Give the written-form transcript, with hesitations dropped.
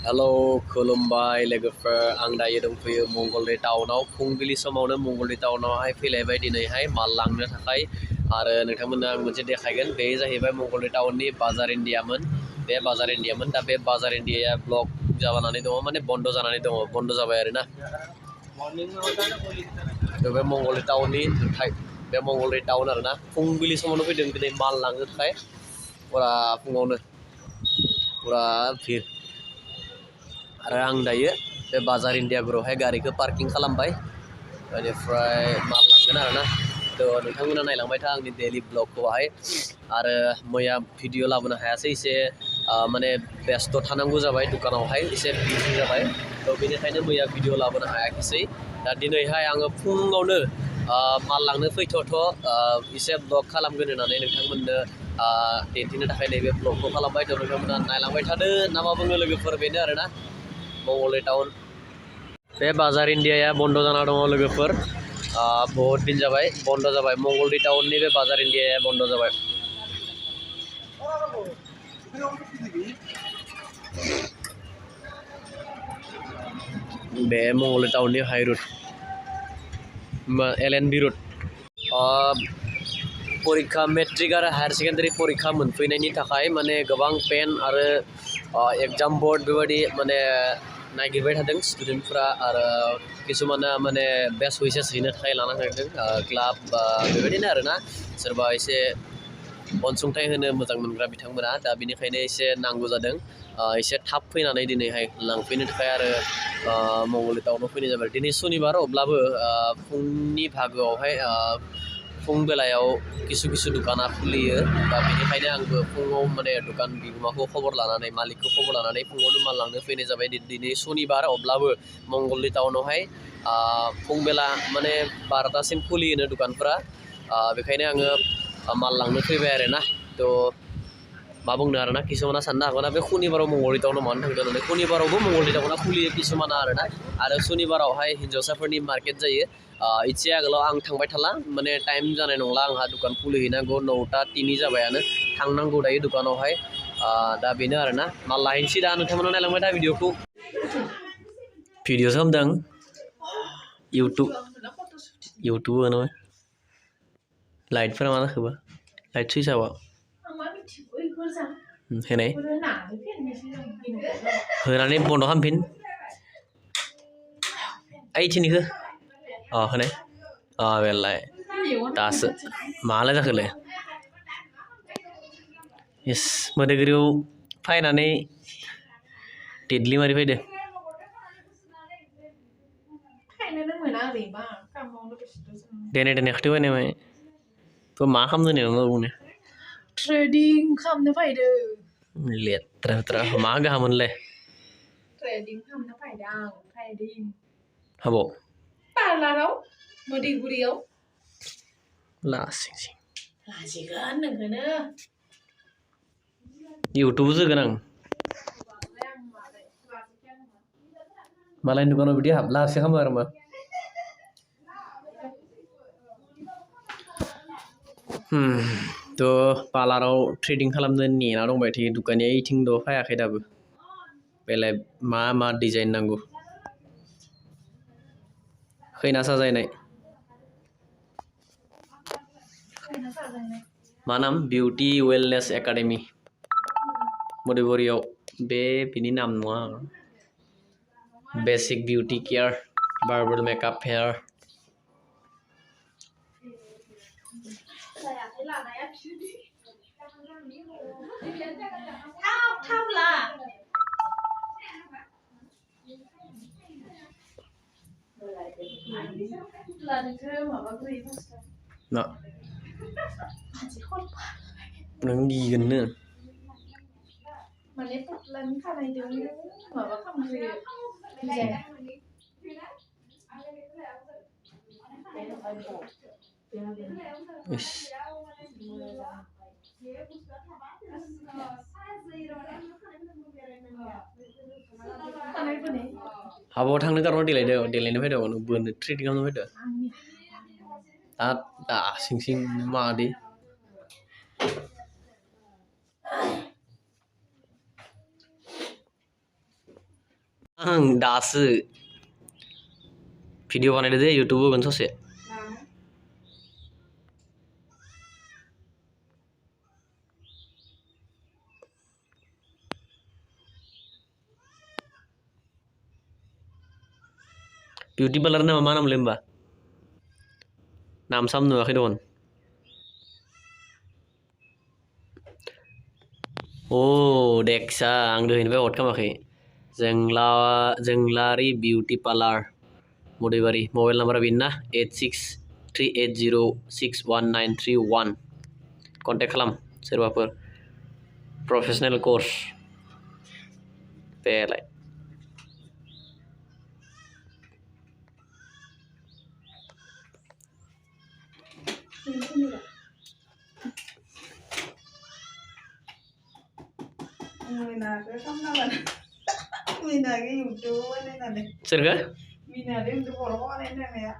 Hello खुलुमबाय लोगोफोर आं दायो दंफैयो मंगलदै टाउनाव फुंबिलि समावनो मंगलदै टाउनावहाय फैलायबाय दिनैहाय माल लांनो थाखाय आरो नोंथांमोननो आं मोनसे देखायगोन बे जाहैबाय मंगलदै टाउननि बाजार इन्डियामोन बे बाजार इन्डियामोन दा बे बाजार इन्डियाया ब्लक जानानै दङ माने बन्द जानानै दङ बन्द जाबाय आरोना बे मंगलदै टाउननि नुथाय बे मंगलदै टाउन आरोना फुंबिलि समावनो फैदों दिनै माल लांनो थाखाय फुरा फुङावनो फुरा भिर आरो आं दायो बे बाजार इन्डियाफोरावहाय गारिखौ पार्किं खालामबाय बेनिफ्राय माल लांगोन आरोना थ' नोंथांमोना नायलांबाय था आंनि डेलि ब्लगखौहाय आरो मैया भिडिअ लाबोनो हायासै एसे माने बेस्थ' थानांगौ जाबाय दुकानावहाय एसे बिजि जाबाय थ' बेनिखायनो मैया भिडिअ लाबोनो हायाखिसै दा दिनैहाय आङो फुङावनो माल लांनो फैथ'थ' एसे ब्लग खालामगोन होननानै नोंथांमोननो दिन्थिनो थाखाय नैबे ब्लगखौ खालामबाय थ' नोंथांमोना नायलांबाय थादो ना मा बुङो लोगोफोर बेनो आरोना मंगलदै टाउन बे बाजार इन्डियाया बन्द जाना दङ लोगोफोर बहुत दिन जाबाय बन्द जाबाय मंगलदै टाउननि बे बाजार इन्डियाया बन्द जाबाय बे मंगलदै टाउननि हाई रुट LNB रुट परीक्षा मेट्रिक आरो हायार सेकेन्डारि परीक्षा मोनफैनायनि थाखाय माने गोबां पेन आरो एग्जाम बोर्ड बेबायदि माने नागिरबाय थादों स्टुडेन्टफ्रा आरो किसुमाना माने बेस्ट उइचेस हैनो थाखाय लाना थांदों क्लाब बेबायदिनो आरोना सोरबा एसे अनसुंथाइ होनो मोजां मोनग्रा बिथांमोना दा बेनिखायनो एसे नांगौ जादों एसे थाब फैनानै दिनैहाय लांफैनो थाखाय आरो मंगलदै टाउनाव फैनाय जाबाय दिनै सुनिबार अब्लाबो फुंनि भागोआवहाय फुं बेलायाव किसु दुकाना खुलियो दा बेनिखायनो आंबो फुङाव माने दुकान बिगोमाखौ खबर लानानै मालिकखौ खबर लानानै फुङावनो माल लांनो फैनाय जाबाय दिनै सुनिबार अब्लाबो मंगलदै टाउनावहाय फुं बेला माने 12टासिम खुलियोनो दुकानफोरा बेखायनो आङो माल लांनो फैबाय आरोना थ' मा बुंनो आरोना किसुमाना साननो हागौना बे सुनिबाराव मंगलदै टाउनाव मानो थांदों होननानै सुनिबारावबो मंगलदै टाउना खुलियो किसुमाना आरोना आरो सुनिबारावहाय हिन्जावसाफोरनि मार्केट जायो इसे आगोलाव आं थांबाय थाला माने टाइम जानाय नंला आंहा दुकान खुलिहैनांगौ 9टा 3 जाबायानो थांनांगौ दायो दुकानावहाय दा बेनो आरोना माल लाहैनोसै दा नोंथांमोना नायलांबाय दा भिडिअखौ भिडिअसो खालामदों इउटुब होनो लाइटफोरा मा जाखोबा लाइट सुइचआ होनाय होनानै बन्द' खालामफिन ओइथिंनिखौ होनाय बेलाय दासो मालाय जाखोलाय इस मोदोगिरियाव फायनानै देदलि मारि फैदो देनाय खाथियाव फैनाय थ' मा खालामदों होननानै बुंनो ट्रेडिं खालामनो फैदो लेथ्रा मा गाहामोनलाय ट्रेडिं खालामनो फैदों आं ट्रेडिं हाबाव पार्लाराव मोदैगुरियाव लासिंसिं लाजिगोन नोंखौनो इउटुब होगोन आं मालायनि दुकानाव बिदि हाबला हाबसि खालामो आरो मा थ' पार्लाराव ट्रेडिं खालामनो नेना दंबाय थायो दुकानिया इथिंद' फैयाखै दाबो बेलाय मा डिजाइन नांगौ खैना साजायनाय मा नाम बिउटि वेलनेस एकाडेमि मधुबुरियाव बिनि नाम नङा बेसिक बिउटि केयार बार्बेल मेकआप हेयार नों गिगोननो माने फुथलानि खानायदों माबा खालामग्रोयो डिजाइन इस हाबायाव थांनो गारबा देलायनो फैदो बोनो ट्रेडिं खालामनो फैदो दा सिं मादि आं दासो भिडिअ बानायदो दे इउटुबाव होगोन ससे बिउटि पार्लार नामा मा नामलै होमबा नाम साम नुवाखै दन अ देखसा आं दोहैनिफ्राय हट खालामाखै जोंलारि बिउटि पार्लार मदैबारि मबाइल नाम्बारा बेनो ना 8638061931 कन्टेक्ट खालाम सोरबाफोर प्रफेसनेल कर्स बेलाय Minake sama kan? Minake YouTube ini nanti. सोरखो Minake untuk orang-orang ini ya.